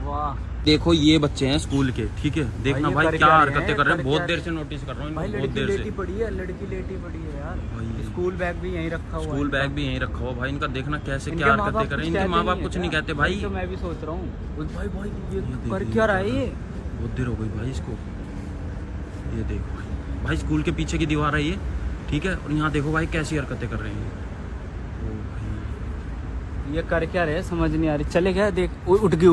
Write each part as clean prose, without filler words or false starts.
वाह देखो ये बच्चे हैं स्कूल के, ठीक है, देखना भाई क्या हरकतें कर रहे हैं। बहुत देर से नोटिस कर रहा हूँ, बहुत देर से। लड़की लेटी पड़ी है यार, स्कूल बैग भी यहीं रखा हुआ, स्कूल बैग भी यहीं रखा हुआ भाई। इनका देखना कैसे क्या हरकतें कर रहे हैं। इनके माँ बाप कुछ नहीं कहते भाई। तो मैं भी सोच रहा हूँ भाई ये कर क्या रहा है ये। बहुत देर हो गई भाई इसको। ये देखो भाई स्कूल के पीछे की दीवार है ये, ठीक है, और यहाँ देखो भाई कैसी हरकतें कर रहे हैं। ये कर क्या रहे समझ नहीं आ रही। चले गया देख, उठ गई।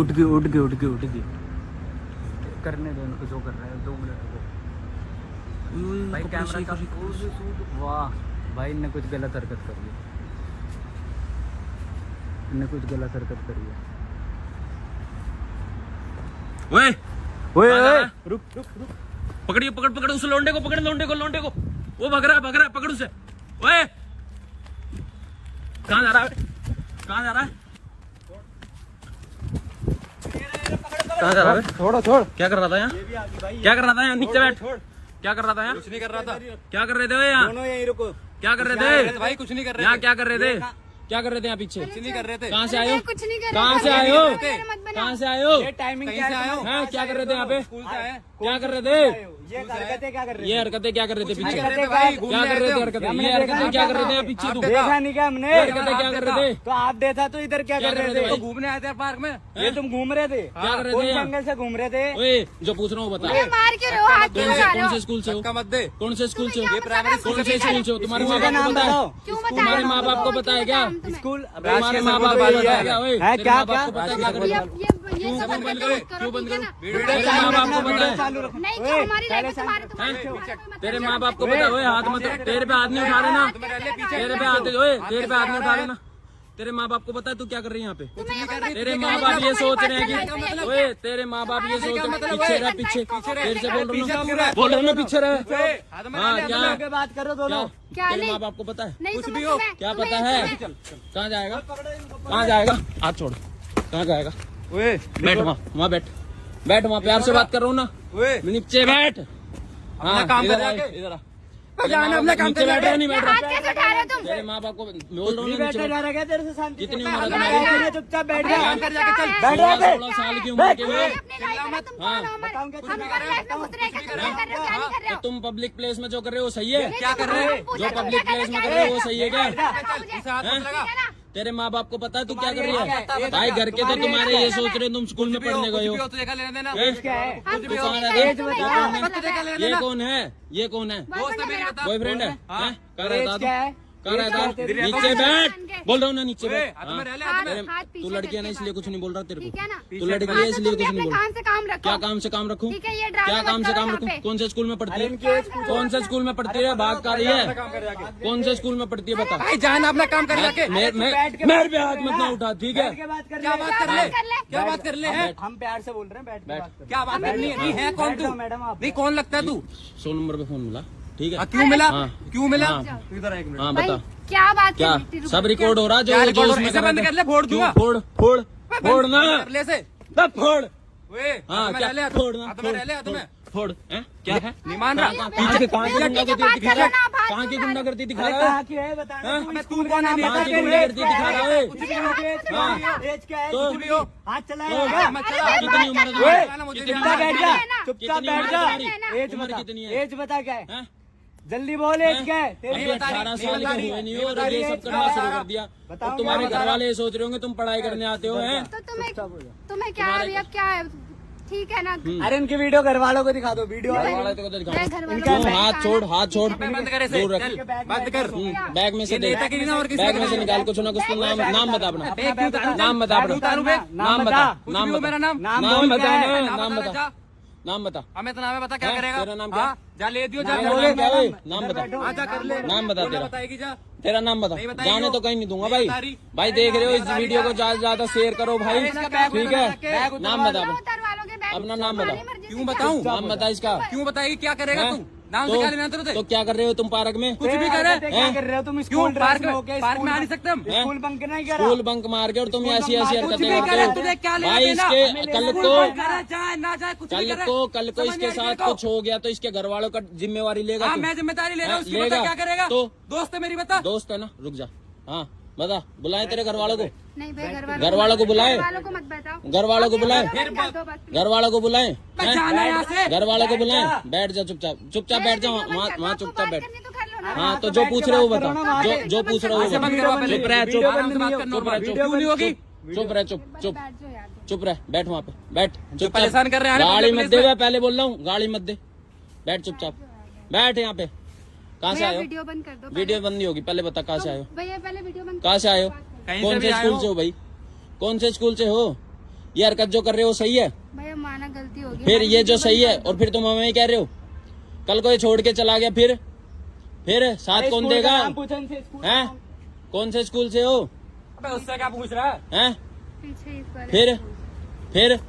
करने दो इनको जो कर रहे हैं, 2 मिनट को भाई कैमरा का। वाह भाई इनने कुछ गलत हरकत कर ली, ओए रुक पकड़िए, पकड़ उस लोंडे को, पकड़ लोंडे को। वो भग रहा है, पकड़ उसे। ओए कहाँ जा रहा है? छोड़। क्या कर रहा था यहाँ? नीचे बैठ। क्या कर रहा था यहाँ? कुछ नहीं कर रहा था। क्या कर रहे थे यहाँ? दोनों यहीं रुको। क्या कर रहे थे भाई? कुछ नहीं कर रहे यहाँ। क्या कर रहे थे यहाँ पीछे? कुछ नहीं कर रहे थे। कहाँ से आए हो? कुछ नहीं कर कहाँ से आए हो? ये टाइमिंग कहीं से आए हो? हाँ, क्या कर रहे थे यहाँ पे? स्कूल से आए। क्या कर रहे थे? ये हरकतें क्या कर रहे ये हरकतें क्या कर रहे थे पीछे? कर रहे थे भाई, घूमने क्या कर रहे थे आए थे हरकतें? हम। ये हरकतें क्या कर रहे थे यहाँ पीछे? तू देखा नहीं क्या हमने? हरकतें क्या कर रहे थे? तो आप देखा तो इधर क्या कर रहे थे? तो घूमने आए थे पार्क में। ये तुम घूम रहे थे? क्या कर रहे कौन थे यहाँ? जंगल से घूम रहे थे? ओए जो पूछ रहा हूँ बता। ये मार क्यों रहे हो? हाथ क्यों लगा रहे कौन हो? से स्कूल से हो? धक्का मत दे। कौन से स्कूल से हो? ये प्राइमरी कौन से स्कूल से हो? तुम्हारे माँ स्कूल का बाप को नाम पता है? बताओ। क्यों तुम्हारे माँ बाप को पता है क्या? स्कूल तुम्हारे माँ बाप को पता है क्या? ओए है तेरे क्या माँ बाप को पता है क्या कर रहे हो? ये सब बंद हरकतें करो? मत करो, क्यों बंद ठीक है करो? ना? तेरे माँ बाप को पता है? चालू रखो। नहीं जो हमारी लाइफ है तुम्हारे तेरे माँ बाप को पता है? ओए हाथ मत, तेरे पे हाथ नहीं उठा लेना। तेरे पे हाथ नहीं उठा लेना। तेरे माँ बाप को पता है तू क्या कर रही है यहाँ पे? तेरे माँ बाप ये सोच रहे हैं कि ओए तेरे माँ बाप ये सोच रहे हैं पीछे रह, पीछे देर से बोल रहा हूँ ना पीछे रह। हाँ क्या बात करो दोनों। तेरे माँ बाप को पता है? कुछ भी हो क्या पता है? कहाँ जाएगा? हाथ छोड़। कहाँ जाएगा? बैठ वहाँ बैठ वहाँ, प्यार से बात कर रहा हूँ ना। नीचे बैठ। हाँ काम इधर कर आ, जाके। इधर आ। अपना काम नीचे बैठ रहा नहीं बैठ हाथ रहा? कैसे उठा रहे हो तुम? तेरे माँ बाप को बोल रहा हूँ ना, नीचे बैठा बैठ। जा रहा है तेरे से शांति से? कितनी उम्र है बैठ तुम्हारी? जा, चुपचाप बैठ जा। काम कर जाके चल। बैठ जा बे। 16 साल की उम्र के हुए अपनी लाइफ में तुम कौन हो? बताऊं क्या हम हमारी लाइफ में घुस रहे हैं, क्या कर रहे हो, क्या नहीं कर रहे तो हो? तुम पब्लिक प्लेस में जो कर रहे हो सही है? क्या कर रहे हैं? जो पब्लिक प्लेस में कर रहे हो वो सही है क्या? इसे हाथ मत लगा। तेरे माँ बाप को पता है तू क्या कर रही है? भाई घर के तो तुम्हारे ये सोच रहे हो तुम स्कूल में पढ़ने गए हो। तुझे क्या लेना देना? क्या है? तू कहाँ रहता है? तुझे क्या लेना ये देना? कौन है? दोस्त है मेरी, बता। बॉयफ्रेंड है? कहाँ रहता क्या है? है? कहाँ रहता है? तेरी नीचे बैठ, बोल रहा हूँ ना नीचे बैठ। हाथ में रह ले, हाँ, हाथ में। हाथ तू पीछे लड़की है ना करके इसलिए कुछ नहीं बोल रहा तेरे ठीक को। है ना? तू लड़की है इसलिए कुछ नहीं बोल रहा। काम से काम रखो। क्या काम से काम रखूं? ठीक है, ये ड्रामे क्या काम मत से करो काम यहाँ रखूं? पे। कौन से स्कूल में पढ़ती है? कौन कौन से स्कूल में पढ़ती है? भाग कर रही है? कौन से स्कूल में पढ़ती है बता। भाई जान अपना काम कर जाके। मेरे पे हाथ मत ना उठा, ठीक है? क्या बात कर क्या बात कर ले? क्या बात कर ले? हैं? हम प्यार से बोल रहे हैं, बैठ के बात कर। क्या बात करनी है? नहीं है कौन तू? मैडम आप नहीं कौन लगता है तू? 100 नंबर पे फोन मिला, ठीक है? क्यों मिला? हाँ। क्यों मिला? हाँ। इधर एक मिनट। हाँ भाई, बता क्या बात क्या करनी थी? सब रिकॉर्ड हो रहा जो क्या जो रिकॉर्ड हो उसमें रहा? इसे कर रहे बंद थे। कर ले, फोड़ दूंगा। फोड़ ना ले से। तब फोड़। वे, हाँ हाथ में क्या रह ले, फोड़ ना, हाथ में रह ले, हाथ में। फोड़ हैं? क्या है? नहीं मान रहा। पीछे कहाँ की गुंडागर्दी दिखा रहा है? बात करना, कहाँ की गुंडागर्दी दिखा अरे रहा है? कहाँ की है बताना। हाँ? तू मैं स्कूल तू का कौन है? नाम कहाँ बता। की तेरी गुंडागर्दी एज दिखा क्या रहा है? कुछ भी नहीं, एज क्या है? एज क्या है? तो- कुछ भी हो। हाथ चलाएगा क्या? मत चला। कितनी उम्र है ओए, तुम्हारी? चुपचाप बैठ जा, चुपचाप कितनी बैठ उम्र जा। है तुम्हारी? एज उम्र बता, कितनी है? एज बता क्या है? हैं? जल्दी बोल, एज क्या है तेरी? अभी 18 साल के हुए नहीं हो और ये सब करना शुरू कर दिया। बताओ और तुम्हारे क्या घर वाले ये सोच रहे होंगे तुम पढ़ाई करने आते हो हैं? तो तुम्हें क्या है? अब क्या है? ठीक है ना? अरे इनकी वीडियो घर वालों को दिखा दो, वीडियो घर वाले तो दिखा। मैं घर वालों इनका को हाथ छोड़, हाथ छोड़, बंद कर इसे। दूर रख। चल, बंद कर। बैग में से दे, नेता गिरी ना और किसी बैग में का से निकाल कुछ ना कुछ तो नाम बता अपना, एक क्यों उतारूं? नाम बता अपना, उतारूं बे? नाम बता, कुछ नाम भी हो बता, मेरा नाम। नाम नाम बोल बता क्या है? ना, नाम बता, जा। नाम बता। हमें तो नाम है, बता क्या हैं? करेगा? तेरा नाम क्या? हाँ, जा ले दियो, जा नाम ले। बोले क्या है? नाम इधर बता, बैठो। हाँ, जा कर ले। नाम बता बोलना तेरा। बताएगी जा। तेरा नाम बता। नहीं बताएगी जाने वो। तो कहीं नहीं दूंगा नहीं भाई। बता रही। भाई देख रहे हो इस वीडियो को ज्यादा से ज्यादा शेयर करो भाई, इसका बैग ठीक उतार है? के। नाम बता अपना, उतार वालों के बैग अपना नाम बता। तुम्हारी मर्जी से क्यों क्या? बताऊं? नाम बता इसका। क्यों बताएगी? क्या करेगा हैं? तू? नाम से क्या लेना तेरे? तो क्या कर रहे हो तुम पार्क में? कुछ भी करे। क्या कर रहे हो तुम? क्यों स्कूल पार्क ड्रेस में हो के पार्क में आ नहीं सकते हम? स्कूल बंक नहीं करा? स्कूल बंक मार के और तुम ऐसी ऐसी कुछ हरकतें भी करते करे, हो तुझे क्या लेना भाई। देना? इसके कल को जाए ना जाए कुछ भी करे। कल को समझ इसके नहीं आ रही साथ कुछ हो गया तो इसके घर वालों का जिम्मेवारी लेगा हाँ, तू? मैं जिम्मेदारी ले रहा हूँ। उसकी लेगा। बता क्या करेगा? तो दोस्त है मेरी, बता। दोस्त है ना, रुक जा। हाँ बता, बुलाए तेरे घर वालों को, नहीं भाई, घर वालों को बुलाए। घर वालों को मत घर वालों को बुलाए, कर दो बस। घर वालों को बुलाए, मैं जाना यहाँ से। घर वालों को बुलाए। बैठ जा चुपचाप, चुपचाप बैठ जाओ वहाँ चुपचाप बैठ। करनी तो कर लो ना। हाँ तो जो पूछ रहे हो वो बता, जो पूछ रहे हो वो ऐसे मत बता। करो पहले। चुप रह, चुप आराम से बात कर, चुप रह, नॉर्मल। क्यों नहीं होगी? चुप रह, चुप चुप बैठ जाओ यार। चुप रह, बैठ वहाँ पे बैठ। चुप परेशान कर रहे हैं, आने गाड़ी पुलिस मत दे, में। मैं पहले बोल रहा हूँ गाड़ी मत दे, बैठ चुपचाप बैठ यहाँ पे। कहाँ से भैया आए हो? वीडियो बंद कर दो। वीडियो बंद नहीं होगी, पहले बता कहाँ से आए हो? भैया पहले वीडियो बंद कहाँ से आए हो? कहीं कौन से से भी आए स्कूल हो? से हो भाई? कौन से स्कूल से हो? ये हरकत जो कर रहे हो सही है? भैया माना गलती होगी। फिर ये जो सही है और फिर तुम हमें ही कह रहे हो? कल को ये छोड़ के चला गया फिर साथ कौन देगा? हैं? कौन से स्कूल से हो? अबे उससे क्या पूछ रहा है? हैं? पीछे इस वाले फिर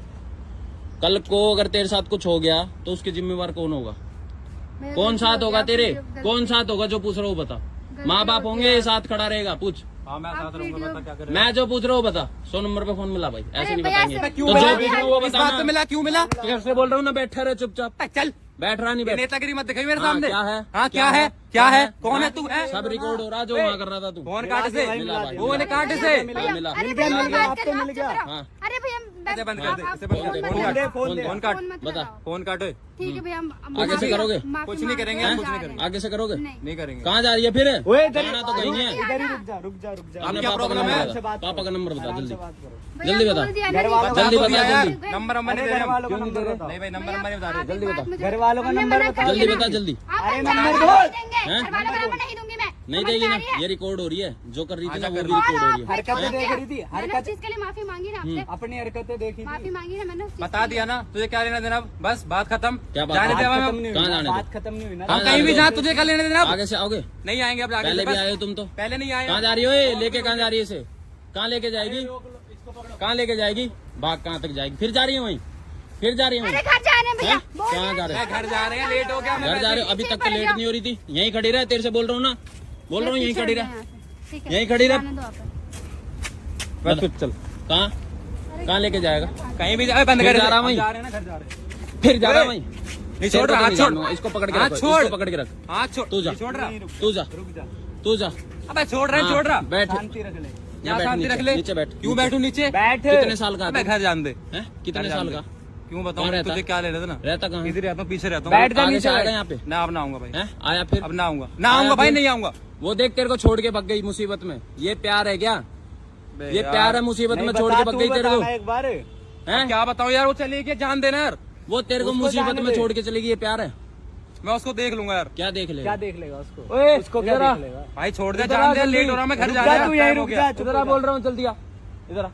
कल को अगर तेरे साथ कुछ हो गया तो उसके जिम्मेवार कौन होगा? भैया कौन गलती साथ हो होगा गया, तेरे? गलती- कौन साथ होगा जो पूछ रहे हो बता? माँ बाप होंगे साथ खड़ा रहेगा, पूछ। हाँ मैं साथ रहूंगा, बता क्या करें। मैं जो पूछ रहा हूँ बता। 100 नंबर पे फोन मिला भाई, ऐसे नहीं भैया बताएंगे। ऐसे- तो क्यों जो मिला? पूछ रहे हो वो इस बात पे बताना। मिला, क्यों मिला? घर से बोल रहा हूँ ना, बैठा रहे चुपचाप। चल, बैठ रहा नहीं ये बैठ। नेतागिरी मत दिखाई मेरे हाँ, सामने। क्या है? हाँ क्या क्या है? है? क्या है? क्या कौन है? है तू? है? सब रिकॉर्ड हो रहा जो वहाँ कर रहा था तू। फोन काट से, मिला भाई, फोन मिला। काट से। भैया, मिला। अरे मिल भैया, गया, बात मिल कर, गया। आप चुप रहो। हाँ। अरे भैया ऐसे बंद कर दे, आप- ऐसे बंद कर फोन दे। मत फोन लगाओ। दे, फोन दे। फोन काट। फोन मत बता। लगाओ। फोन काट। ठीक है भैया हम आगे से करोगे? माफी कुछ नहीं मांगते करेंगे, हैं, कुछ जा नहीं रहे करेंगे। हैं। आगे से करोगे? नहीं नहीं करेंगे। कहाँ जा रही है फिर? ओए इधर जाना तो कहीं है। इधर ही रुक जा रुक जा रुक जा। अपने क्या पापा का प्रॉब्लम नंबर है? बता, पापा का नंबर बता जल्दी। भैया, जल्दी बता। बोल दिया ना, घर वालों नहीं जल्दी बता- बता, यार, जल्दी। नंबर नंबर नहीं दे घर रहे वालों हम। का नंबर बता। नहीं भाई, नंबर भैया, नंबर नहीं बता रहे। आप जल्दी एक बता। बात मुझे- घर वालों का हमने नंबर मना बता। कर जल्दी दिया बता ना। जल्दी। आप अरे अंजान नंबर नहीं बोल। देंगे, हैं? घर वालों का नंबर नहीं दूंगी मैं। नहीं समझ देगी में आ ना, रही है? ये रिकॉर्ड हो रही है। जो कर रही थी ना वो कर भी रही रिकॉर्ड हो रही है। हरकतें देख रही थी, मैंने उस हरकत चीज के लिए माफी मांगी ना आपसे। अपनी हरकतें देखी माफी थी। मांगी ना मैंने उस चीज बता के दिया ना, तुझे क्या लेना देना? बस बात खत्म। क्या बात? जाने दे बात हमें। खत्म नहीं कहाँ हुई जाने ना, दे? बात खत्म नहीं हुई ना। कहाँ हम कहीं भी जाने जा, दो? तुझे क्या लेने देना? अब आगे से आओगे? नहीं आएंगे अब आगे पहले से, भी बस। आए हो तुम तो। पहले नहीं आए। कहाँ जा रही हो ये? लेके कहाँ जा रही है इसे? कहाँ लेके जाएगी? कहाँ लेके जाएगी? भाग कहाँ तक जाएगी? फिर जा रही है वहीं? फिर जा रही है अरे वहीं? घर जा रहे हैं भैया। हैं? बोल कहाँ जा रहे मैं हैं? घर जा रहे हैं, लेट हो गया। मैं घर जा रहे हो? अभी तक तो लेट नहीं हो रही थी, यहीं खड़ी रहे। तेरे से बोल रहा हूँ ना, बोल रहा हूँ यहीं खड़ी रहे। ठीक है, यहीं खड़ी रह। जाने दो आप। बस तू चल। कहाँ कहाँ लेके जाएगा? कहीं भी जा, बंद फिर कर। जा रहा वहीं? जा रहे हैं ना, घर जा रहे हैं। फिर जा रहा वहीं? नहीं छोड़ रहा, हाथ छोड़। इसको पकड़ के हाथ रख, छोड़। इसको पकड़ के रख। हाथ छोड़। तू जा। नहीं छोड़ रहा। तू जा, रुक जा, तू जा। अबे छोड़ रहे हैं, हाँ, छोड़ रहा। बैठ। शांति रख ले। यहाँ बैठ शांति नीचे, रख ले। नीचे बैठ। क्यों नीचे। बैठू नीचे? बैठ। कितने साल का है मैं तू? घर जान दे। हैं? कितने घर साल जान का? दे। क्यों बताऊँ? कहाँ रहता? तुझे क्या लेना था ना? रहता कहाँ है? इधर रहता हूँ, पीछे रहता हूँ। बैठ जा आगे नीचे से आएगा बैठ। यहाँ पे? ना अब ना आऊंगा भाई। हैं? आया फिर? अब ना आऊंगा, ना आया आऊंगा भाई, फिर? नहीं आऊंगा। वो देख तेरे को छोड़ के भग गई मुसीबत में। ये प्यार है क्या? ये प्यार है मुसीबत में नहीं, छोड़ के बता, भग तू गई तेरे को? बताना एक बार। हैं? क्या बताऊँ यार, वो चली गई, जान देना यार। वो तेरे को उसको मुसीबत जाने में दे। छोड़ के चलेगी, ये प्यार है? मैं उसको देख लूंगा यार। क्या देख क्या लेगा? देख लेगा उसको? ओए, उसको क्या इधर आ। देख लेगा? भाई छोड़ दे, इधर जान आ दे, जल्दी। लेट हो रहा, मैं घर रुक जा जा, रहा तू हूँ, यहीं टाइम हो रुक गया। जा, चुप इधर आ, हो जा। बोल रहा हूँ जल्दी आ। इधर आ,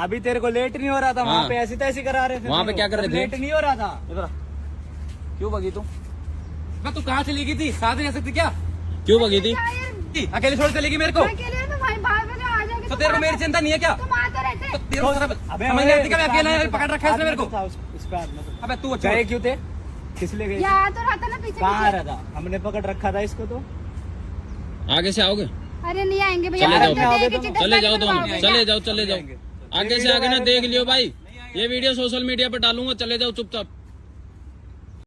अभी तेरे को लेट नहीं हो रहा था वहाँ हाँ। पे, ऐसी तैसी करा रहे थे। वहाँ पे तेरे क्या को। कर रहे थे? लेट नहीं हो रहा था। इधर आ। क्यों भगी तू? मैं तू कहाँ चली गई थी? साथ नहीं जा सकती क्या? क्यों भगी थी? अकेले छोड़ चलेगी मेरे को? अकेले हो तो भाई बाहर में आ जाएंगे। तो तेरे को मेरी चिंता नहीं है क्या? तुम आते रहते। तो तेरे को अबे समझ नहीं आती क्या? मैं अकेला है, पकड़ रखा है इसने मेरे को। था उस पे हाथ मत उठा। अबे तू गए क्यों थे? किस लिए गए? यहाँ तो रहता ना पीछे कहाँ आ पीछे। रहा था? हमने पकड़ रखा था इसको तो। आगे से आओगे? अरे नहीं आएंगे भैया। चले आप जाओ, तो देख के चिट्टा चले जाओ करके तुम, बताओगे चले क्या? जाओ, चले जाओ। आगे से आगे ना देख लियो भाई, ये वीडियो सोशल मीडिया पे डालूंगा। चले जाओ चुपचाप।